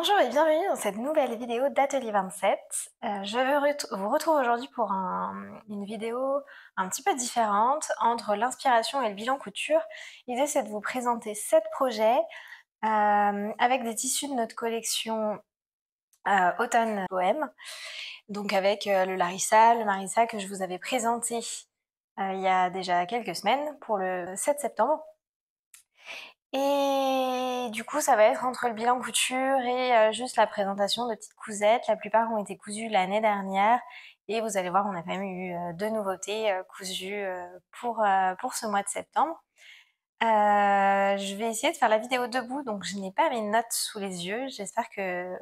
Bonjour et bienvenue dans cette nouvelle vidéo d'Atelier 27. Vous retrouve aujourd'hui pour une vidéo un petit peu différente entre l'inspiration et le bilan couture. L'idée c'est de vous présenter 7 projets avec des tissus de notre collection Automne Bohème. Donc avec le Larissa, le Marissa que je vous avais présenté il y a déjà quelques semaines pour le 7 septembre. Et du coup, ça va être entre le bilan couture et juste la présentation de petites cousettes. La plupart ont été cousues l'année dernière et vous allez voir, on a quand même eu 2 nouveautés cousues pour ce mois de septembre. Je vais essayer de faire la vidéo debout, donc je n'ai pas mes notes sous les yeux. J'espère que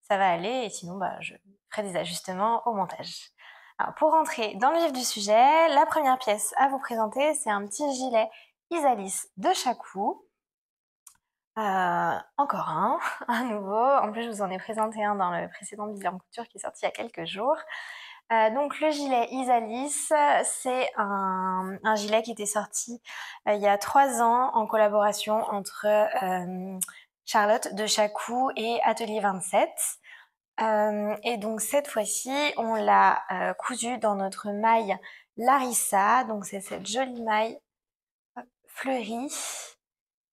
ça va aller et sinon, je ferai des ajustements au montage. Alors, pour rentrer dans le vif du sujet, la première pièce à vous présenter, c'est un petit gilet Isalis de Chacou. Encore un, à nouveau. En plus, je vous en ai présenté un dans le précédent bilan couture qui est sorti il y a quelques jours. Donc le gilet Isalis, c'est un gilet qui était sorti il y a 3 ans en collaboration entre Charlotte de Chacou et Atelier 27. Et donc cette fois-ci, on l'a cousu dans notre maille Larissa. Donc c'est cette jolie maille fleurie.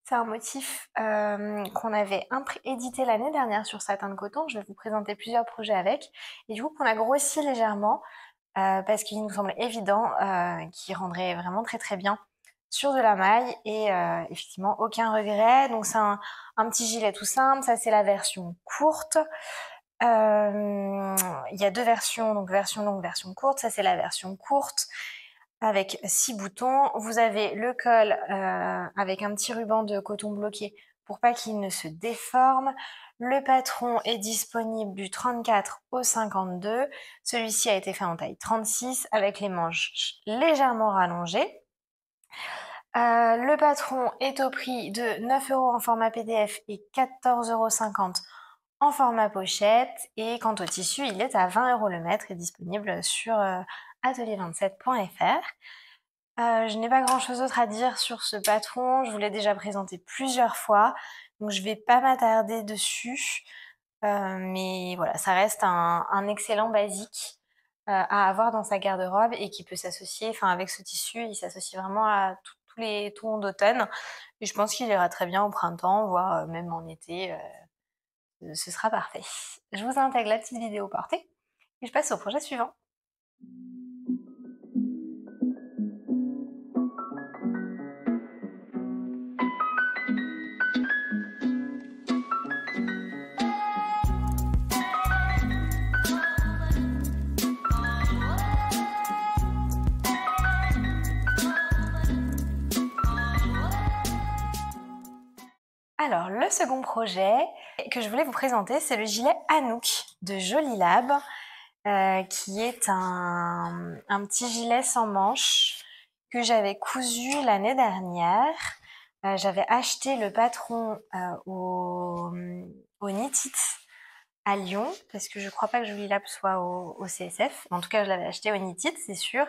C'est un motif qu'on avait édité l'année dernière sur Satin de Coton. Je vais vous présenter plusieurs projets avec. Et du coup, qu'on a grossi légèrement parce qu'il nous semble évident qu'il rendrait vraiment très très bien sur de la maille. Et effectivement, aucun regret. Donc c'est un petit gilet tout simple. Ça, c'est la version courte. Il y a 2 versions, donc version longue, version courte. Ça, c'est la version courte avec 6 boutons. Vous avez le col avec un petit ruban de coton bloqué pour pas qu'il ne se déforme. Le patron est disponible du 34 au 52. Celui-ci a été fait en taille 36 avec les manches légèrement rallongées. Le patron est au prix de 9 € en format PDF et 14,50 € en format pochette. Et quant au tissu, il est à 20 € le mètre et disponible sur atelier27.fr. Je n'ai pas grand-chose d'autre à dire sur ce patron. Je vous l'ai déjà présenté plusieurs fois, donc je vais pas m'attarder dessus. Mais voilà, ça reste un excellent basique à avoir dans sa garde-robe et qui peut s'associer, enfin avec ce tissu, il s'associe vraiment à tous les tons d'automne. Et je pense qu'il ira très bien au printemps, voire même en été. Ce sera parfait. Je vous intègre la petite vidéo portée et je passe au projet suivant. Alors, le second projet que je voulais vous présenter, c'est le gilet Anouk de Jolie Lab, qui est un petit gilet sans manches que j'avais cousu l'année dernière. J'avais acheté le patron au Knit It à Lyon, parce que je crois pas que Jolie Lab soit au CSF. En tout cas, je l'avais acheté au Knit It, c'est sûr.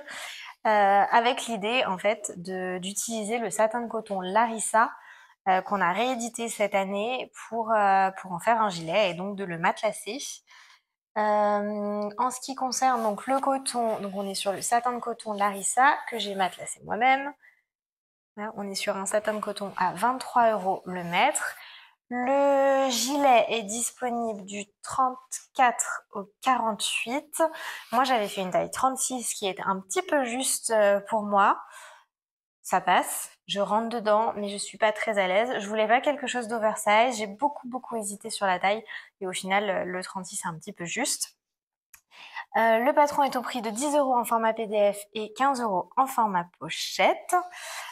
Avec l'idée, en fait, d'utiliser le satin de coton Larissa, qu'on a réédité cette année pour en faire un gilet et donc de le matelassé. En ce qui concerne donc le coton, donc on est sur le satin de coton Larissa que j'ai matelassé moi-même. Là, on est sur un satin de coton à 23 € le mètre. Le gilet est disponible du 34 au 48. Moi, j'avais fait une taille 36 qui est un petit peu juste pour moi. Ça passe, je rentre dedans, mais je suis pas très à l'aise. Je voulais pas quelque chose d'oversize. J'ai beaucoup hésité sur la taille et au final, le 36 est un petit peu juste. Le patron est au prix de 10 € en format PDF et 15 € en format pochette.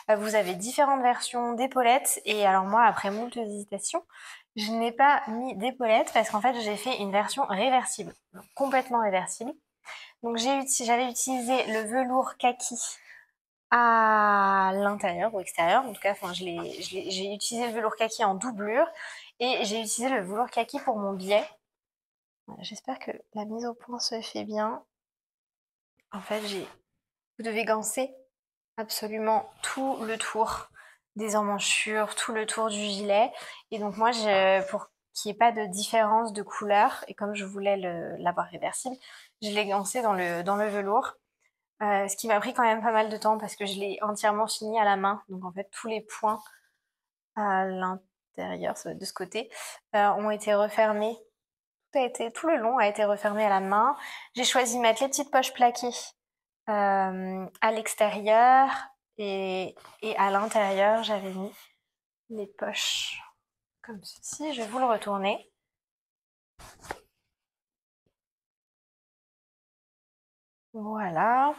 Vous avez différentes versions d'épaulettes et alors moi, après moult hésitations, je n'ai pas mis d'épaulettes parce qu'en fait, j'ai fait une version réversible, complètement réversible. Donc j'avais utilisé le velours kaki à l'intérieur ou extérieur. En tout cas, j'ai utilisé le velours kaki en doublure et j'ai utilisé le velours kaki pour mon biais. Voilà, j'espère que la mise au point se fait bien. En fait, vous devez ganser absolument tout le tour des emmanchures, tout le tour du gilet. Et donc moi, pour qu'il n'y ait pas de différence de couleur. Et comme je voulais l'avoir réversible, je l'ai lancé dans le velours. Ce qui m'a pris quand même pas mal de temps parce que je l'ai entièrement fini à la main. Donc en fait, tous les points à l'intérieur, ça va être de ce côté, ont été refermés. Tout le long a été refermé à la main. J'ai choisi de mettre les petites poches plaquées à l'extérieur et à l'intérieur, j'avais mis les poches comme ceci. Je vais vous le retourner. Voilà.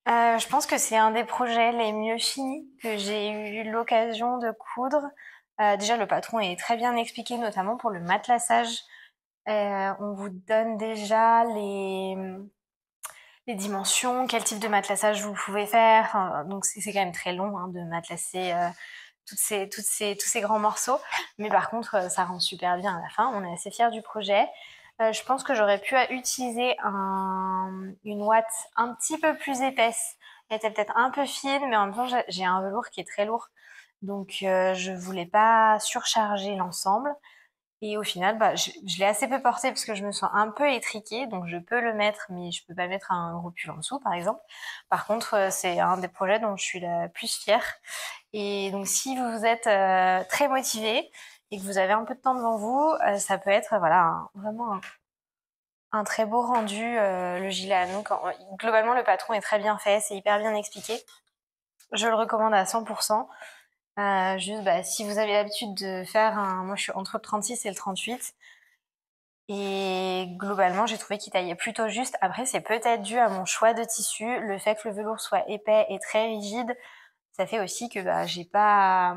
Je pense que c'est un des projets les mieux finis que j'ai eu l'occasion de coudre. Déjà, le patron est très bien expliqué, notamment pour le matelassage. On vous donne déjà les dimensions, quel type de matelassage vous pouvez faire. Enfin, donc c'est quand même très long hein, de matelasser tous ces grands morceaux. Mais par contre, ça rend super bien à la fin. On est assez fiers du projet. Je pense que j'aurais pu utiliser une ouate un petit peu plus épaisse. Elle était peut-être un peu fine, mais en même temps, j'ai un velours qui est très lourd. Donc, je voulais pas surcharger l'ensemble. Et au final, je l'ai assez peu porté parce que je me sens un peu étriquée, donc je peux le mettre, mais je peux pas mettre un gros pull en dessous, par exemple. Par contre, c'est un des projets dont je suis la plus fière. Et donc, si vous êtes très motivé et que vous avez un peu de temps devant vous, ça peut être voilà vraiment un très beau rendu, le gilet à nous. Globalement, le patron est très bien fait, c'est hyper bien expliqué. Je le recommande à 100%. Juste, si vous avez l'habitude de faire moi je suis entre le 36 et le 38. Et globalement, j'ai trouvé qu'il taillait plutôt juste. Après, c'est peut-être dû à mon choix de tissu. Le fait que le velours soit épais et très rigide, ça fait aussi que j'ai pas...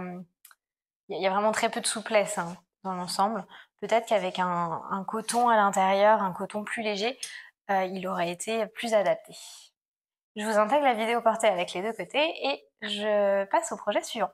Il y a vraiment très peu de souplesse hein, dans l'ensemble. Peut-être qu'avec un coton à l'intérieur, un coton plus léger, il aurait été plus adapté. Je vous intègre la vidéo portée avec les deux côtés et je passe au projet suivant.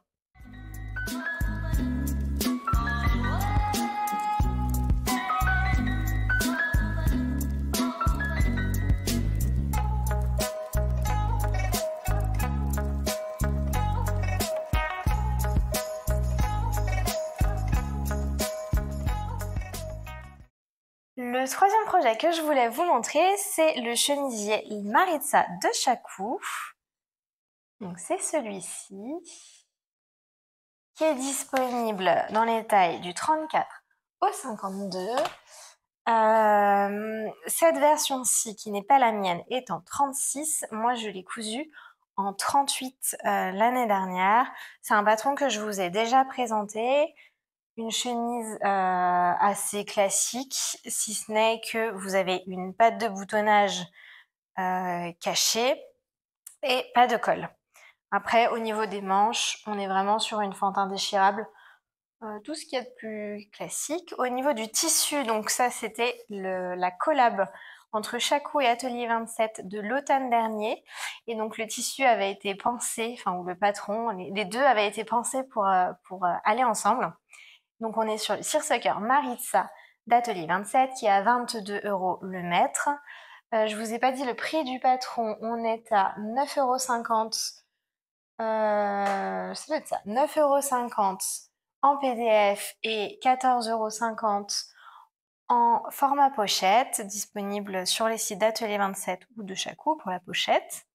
Le troisième projet que je voulais vous montrer, c'est le chemisier Maritza de Chacou. Donc c'est celui-ci qui est disponible dans les tailles du 34 au 52. Cette version-ci, qui n'est pas la mienne, est en 36. Moi, je l'ai cousu en 38 l'année dernière. C'est un patron que je vous ai déjà présenté. Une chemise assez classique, si ce n'est que vous avez une patte de boutonnage cachée et pas de col. Après, au niveau des manches, on est vraiment sur une fente indéchirable. Tout ce qu'il y a de plus classique. Au niveau du tissu, donc ça c'était la collab entre Chacou et Atelier 27 de l'automne dernier. Et donc le tissu avait été pensé, ou le patron, les deux avaient été pensés pour aller ensemble. Donc on est sur le seersucker Maritza d'Atelier 27 qui est à 22 € le mètre. Je vous ai pas dit le prix du patron, on est à 9,50 €. Ça doit être ça, 9,50 € en PDF et 14,50 € en format pochette, disponible sur les sites d'Atelier 27 ou de Chacou pour la pochette.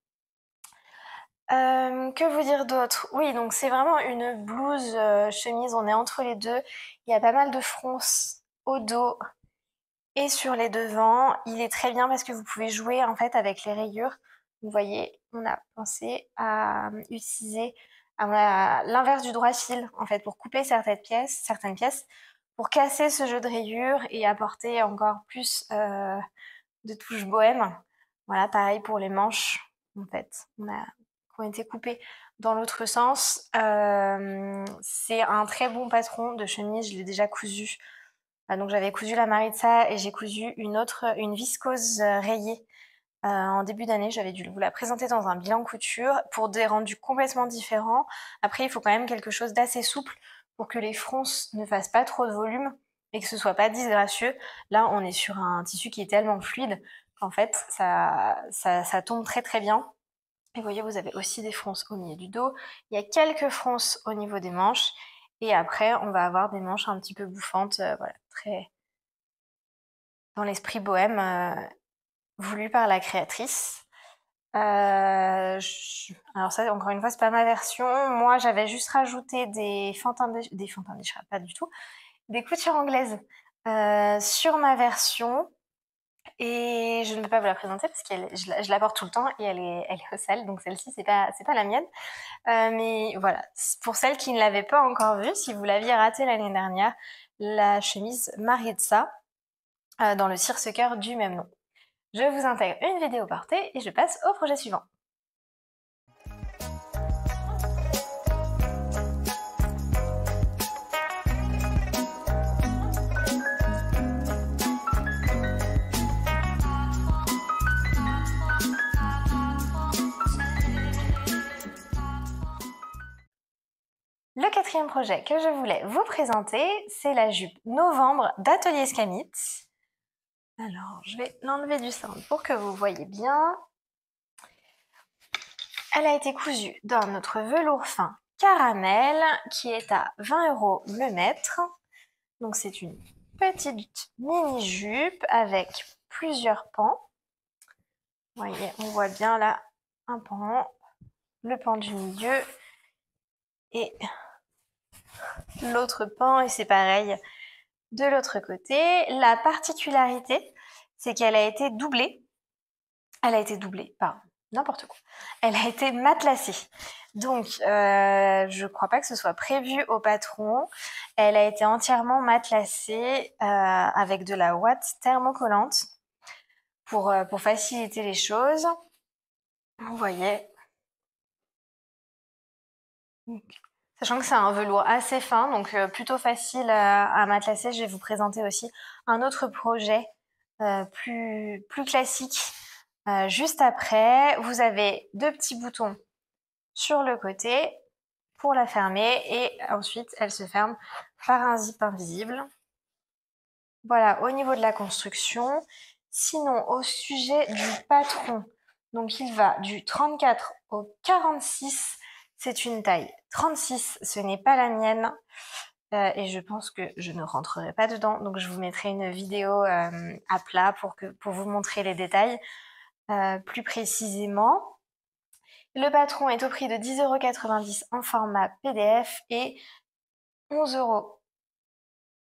Que vous dire d'autre? Oui, donc c'est vraiment une blouse chemise, on est entre les deux. Il y a pas mal de fronces au dos et sur les devants. Il est très bien parce que vous pouvez jouer en fait avec les rayures. Vous voyez, on a pensé à utiliser l'inverse du droit fil en fait pour couper certaines pièces, pour casser ce jeu de rayures et apporter encore plus de touches bohème. Voilà, pareil pour les manches en fait. Qui ont été coupées dans l'autre sens. C'est un très bon patron de chemise, je l'ai déjà cousu. Donc j'avais cousu la Maritza et j'ai cousu une viscose rayée en début d'année. J'avais dû vous la présenter dans un bilan couture pour des rendus complètement différents. Après, il faut quand même quelque chose d'assez souple pour que les fronces ne fassent pas trop de volume et que ce soit pas disgracieux. Là, on est sur un tissu qui est tellement fluide qu'en fait, ça tombe très très bien. Et vous voyez, vous avez aussi des fronces au milieu du dos. Il y a quelques fronces au niveau des manches. Et après, on va avoir des manches un petit peu bouffantes, voilà, très dans l'esprit bohème voulu par la créatrice. Alors ça, encore une fois, c'est pas ma version. Moi, j'avais juste rajouté des fantins déchirables, pas du tout, des coutures anglaises sur ma version. Et je ne peux pas vous la présenter parce que je la porte tout le temps et elle est au sale, donc celle-ci, c'est pas la mienne. Mais voilà, pour celles qui ne l'avaient pas encore vue, si vous l'aviez ratée l'année dernière, la chemise Maritza dans le seersucker du même nom. Je vous intègre une vidéo portée et je passe au projet suivant. Le quatrième projet que je voulais vous présenter, c'est la jupe Novembre d'Atelier Scamit. Alors, je vais l'enlever du stand pour que vous voyez bien. Elle a été cousue dans notre velours fin caramel qui est à 20 € le mètre. Donc c'est une petite mini-jupe avec plusieurs pans. Vous voyez, on voit bien là un pan, le pan du milieu et l'autre pan, et c'est pareil de l'autre côté. La particularité, c'est qu'elle a été doublée. Pardon, n'importe quoi. Elle a été matelassée. Donc, je crois pas que ce soit prévu au patron. Elle a été entièrement matelassée avec de la ouate thermocollante pour faciliter les choses. Vous voyez. Sachant que c'est un velours assez fin, donc plutôt facile à matelasser. Je vais vous présenter aussi un autre projet plus classique juste après. Vous avez deux petits boutons sur le côté pour la fermer et ensuite elle se ferme par un zip invisible. Voilà, au niveau de la construction. Sinon, au sujet du patron, donc il va du 34 au 46. C'est une taille 36, ce n'est pas la mienne. Et je pense que je ne rentrerai pas dedans. Donc je vous mettrai une vidéo à plat pour vous montrer les détails plus précisément. Le patron est au prix de 10,90 € en format PDF et 11,90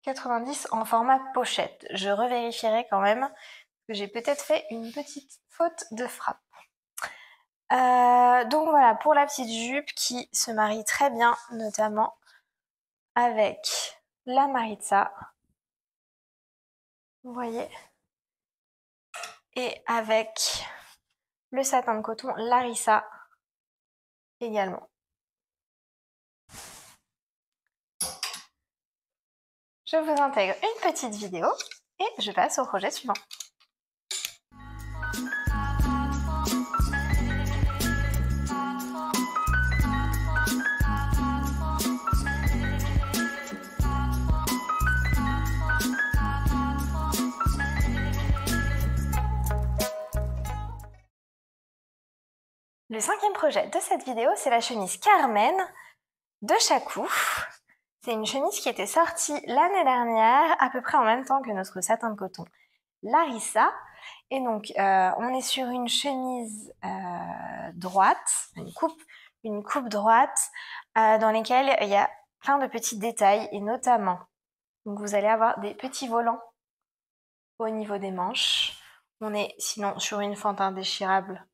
€ en format pochette. Je revérifierai quand même que j'ai peut-être fait une petite faute de frappe. Donc voilà, pour la petite jupe qui se marie très bien, notamment avec la Maritza. Vous voyez. Et avec le satin de coton Larissa également. Je vous intègre une petite vidéo et je passe au projet suivant. Le cinquième projet de cette vidéo, c'est la chemise Carmen de Chacou. C'est une chemise qui était sortie l'année dernière, à peu près en même temps que notre satin de coton Larissa. Et donc, on est sur une chemise droite, une coupe droite, dans lesquelles il y a plein de petits détails, et notamment, donc vous allez avoir des petits volants au niveau des manches. On est sinon sur une fente indéchirable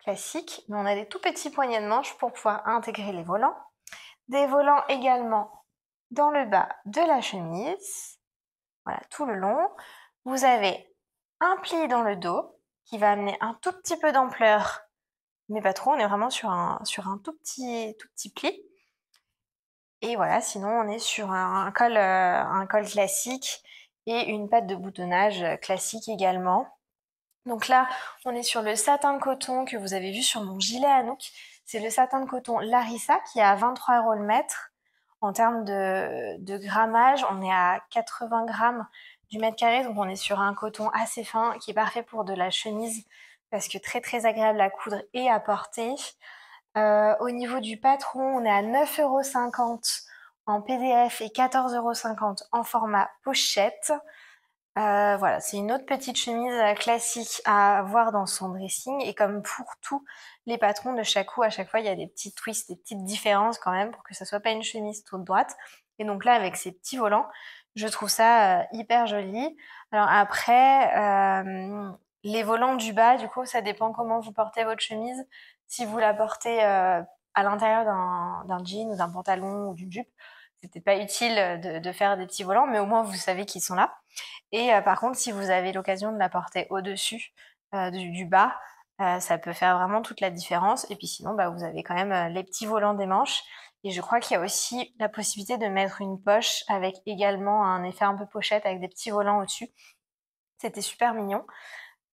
classique, mais on a des tout petits poignets de manches pour pouvoir intégrer les volants. Des volants également dans le bas de la chemise, voilà, tout le long. Vous avez un pli dans le dos qui va amener un tout petit peu d'ampleur, mais pas trop, on est vraiment sur un tout petit pli. Et voilà, sinon on est sur un col classique et une patte de boutonnage classique également. Donc là, on est sur le satin de coton que vous avez vu sur mon gilet Anouk. C'est le satin de coton Larissa qui est à 23 € le mètre. En termes de grammage, on est à 80 grammes du mètre carré. Donc on est sur un coton assez fin qui est parfait pour de la chemise parce que très très agréable à coudre et à porter. Au niveau du patron, on est à 9,50 € en PDF et 14,50 € en format pochette. Voilà, c'est une autre petite chemise classique à avoir dans son dressing. Et comme pour tous les patrons de Shaqoo, à chaque fois, il y a des petits twists, des petites différences quand même pour que ça soit pas une chemise toute droite. Et donc là, avec ces petits volants, je trouve ça hyper joli. Alors après, les volants du bas, du coup, ça dépend comment vous portez votre chemise. Si vous la portez à l'intérieur d'un jean ou d'un pantalon ou d'une jupe, c'était pas utile de faire des petits volants, mais au moins vous savez qu'ils sont là. Et par contre, si vous avez l'occasion de la porter au-dessus du bas, ça peut faire vraiment toute la différence. Et puis sinon, bah, vous avez quand même les petits volants des manches. Et je crois qu'il y a aussi la possibilité de mettre une poche avec également un effet un peu pochette avec des petits volants au-dessus. C'était super mignon.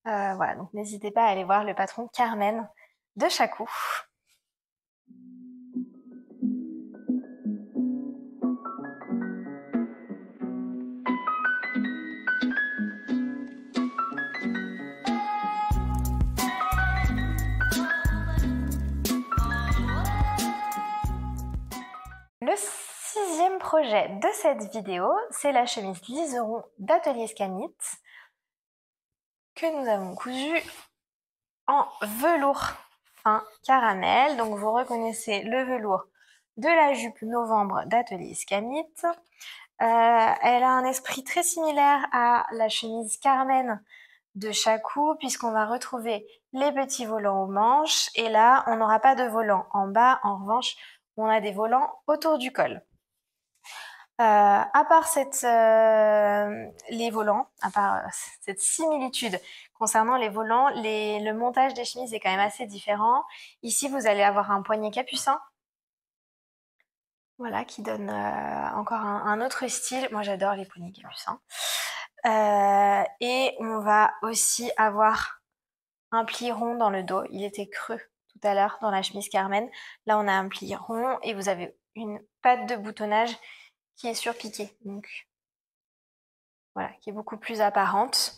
Voilà, donc n'hésitez pas à aller voir le patron Carmen de Shaqoo. Le 6e projet de cette vidéo, c'est la chemise liseron d'Atelier Scanit que nous avons cousue en velours fin caramel. Donc vous reconnaissez le velours de la jupe novembre d'Atelier Scanit. Elle a un esprit très similaire à la chemise Carmen de Shaqoo, puisqu'on va retrouver les petits volants aux manches. Et là, on n'aura pas de volant en bas. En revanche, on a des volants autour du col. À part les volants, à part cette similitude concernant les volants, le montage des chemises est quand même assez différent. Ici, vous allez avoir un poignet capucin, voilà, qui donne encore un autre style. Moi, j'adore les poignets capucins. Et on va aussi avoir un pli rond dans le dos. Il était creux tout à l'heure dans la chemise Carmen. Là, on a un pli rond et vous avez une patte de boutonnage qui est surpiquée, donc voilà, qui est beaucoup plus apparente.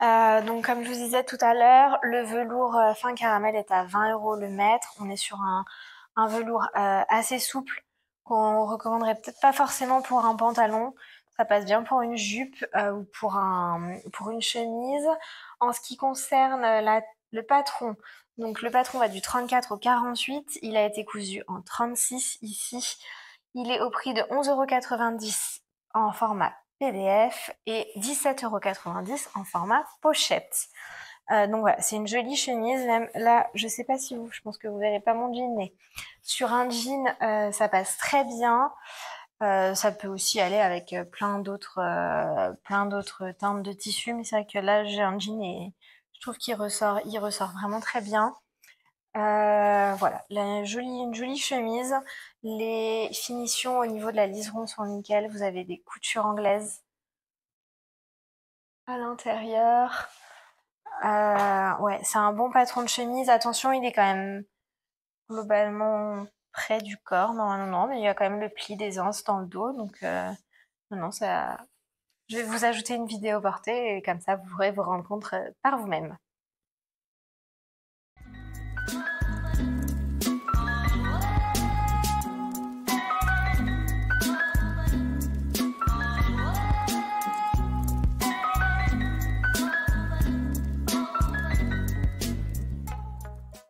Donc comme je vous disais tout à l'heure, le velours fin caramel est à 20 € le mètre. On est sur un velours assez souple qu'on recommanderait peut-être pas forcément pour un pantalon. Ça passe bien pour une jupe ou pour une chemise. En ce qui concerne le patron, donc le patron va du 34 au 48. Il a été cousu en 36 ici. Il est au prix de 11,90 € en format PDF et 17,90 € en format pochette. Donc voilà, c'est une jolie chemise. Même là, je sais pas si je pense que vous verrez pas mon jean, mais sur un jean, ça passe très bien. Ça peut aussi aller avec plein d'autres teintes de tissu, mais c'est vrai que là, j'ai un jean et je trouve qu'il ressort vraiment très bien. Voilà, une jolie chemise. Les finitions au niveau de la liseron sont nickel. Vous avez des coutures anglaises à l'intérieur. Ouais, c'est un bon patron de chemise. Attention, il est quand même globalement près du corps. Non, mais il y a quand même le pli des anses dans le dos. Donc, non, ça... Je vais vous ajouter une vidéo portée et comme ça, vous pourrez vous rendre compte par vous-même.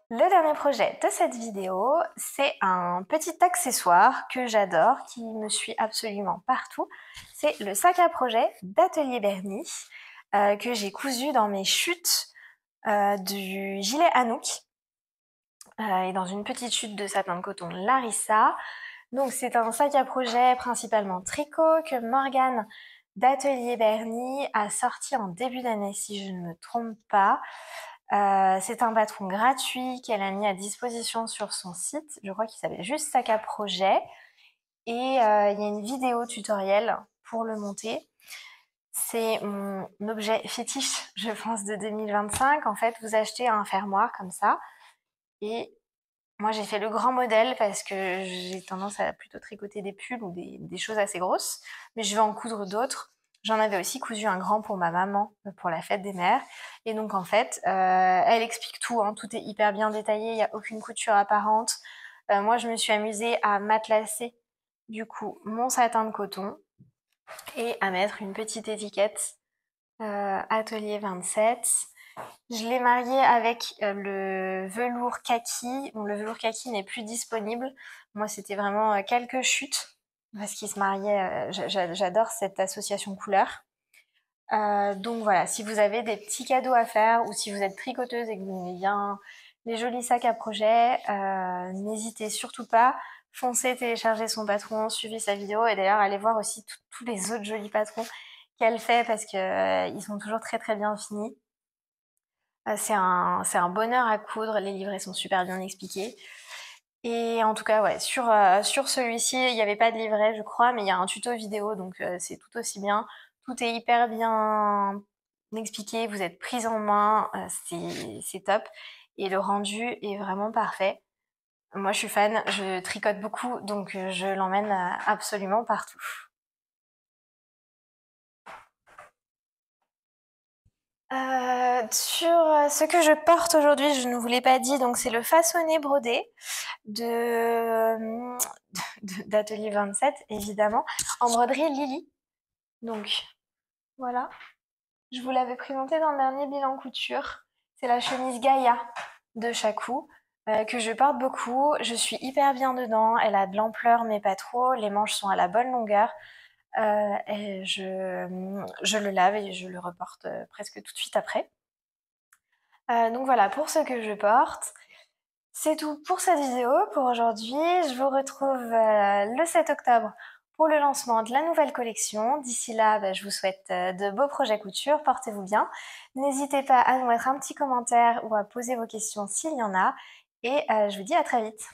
Le dernier projet de cette vidéo, c'est un petit accessoire que j'adore, qui me suit absolument partout. C'est le sac à projet d'Atelier Berny que j'ai cousu dans mes chutes du gilet Anouk et dans une petite chute de satin de coton Larissa. Donc c'est un sac à projet principalement tricot que Morgane d'Atelier Berny a sorti en début d'année si je ne me trompe pas. C'est un patron gratuit qu'elle a mis à disposition sur son site. Je crois qu'il s'appelle juste Sac à Projet. Et il y a une vidéo tutoriel pour le monter. C'est mon objet fétiche, je pense, de 2025. En fait, vous achetez un fermoir comme ça. Et moi, j'ai fait le grand modèle parce que j'ai tendance à plutôt tricoter des pulls ou des choses assez grosses. Mais je vais en coudre d'autres. J'en avais aussi cousu un grand pour ma maman, pour la fête des mères. Et donc, en fait, elle explique tout, hein. Tout est hyper bien détaillé, il n'y a aucune couture apparente. Moi, je me suis amusée à matelasser du coup mon satin de coton et à mettre une petite étiquette Atelier 27. Je l'ai marié avec le velours kaki. Bon, le velours kaki n'est plus disponible. Moi, c'était vraiment quelques chutes parce qu'il se mariait. J'adore cette association couleurs. Donc voilà, si vous avez des petits cadeaux à faire ou si vous êtes tricoteuse et que vous aimez bien les jolis sacs à projet, n'hésitez surtout pas. Foncez télécharger son patron, suivez sa vidéo et d'ailleurs allez voir aussi tous les autres jolis patrons qu'elle fait parce que ils sont toujours très très bien finis. C'est un bonheur à coudre, les livrets sont super bien expliqués. Et en tout cas, ouais, sur celui-ci, il n'y avait pas de livret, je crois, mais il y a un tuto vidéo, donc c'est tout aussi bien. Tout est hyper bien expliqué, vous êtes prise en main, c'est top. Et le rendu est vraiment parfait. Moi, je suis fan, je tricote beaucoup, donc je l'emmène absolument partout. Sur ce que je porte aujourd'hui, je ne vous l'ai pas dit, donc c'est le façonné brodé d'Atelier 27, évidemment, en broderie Lily. Donc voilà, je vous l'avais présenté dans le dernier bilan couture. C'est la chemise Gaïa de Chacou que je porte beaucoup. Je suis hyper bien dedans. Elle a de l'ampleur mais pas trop. Les manches sont à la bonne longueur. Et je le lave et je le reporte presque tout de suite après. Donc voilà pour ce que je porte. C'est tout pour cette vidéo, pour aujourd'hui. Je vous retrouve le 7 octobre pour le lancement de la nouvelle collection. D'ici là, je vous souhaite de beaux projets couture. Portez-vous bien. N'hésitez pas à nous mettre un petit commentaire ou à poser vos questions s'il y en a. Et je vous dis à très vite.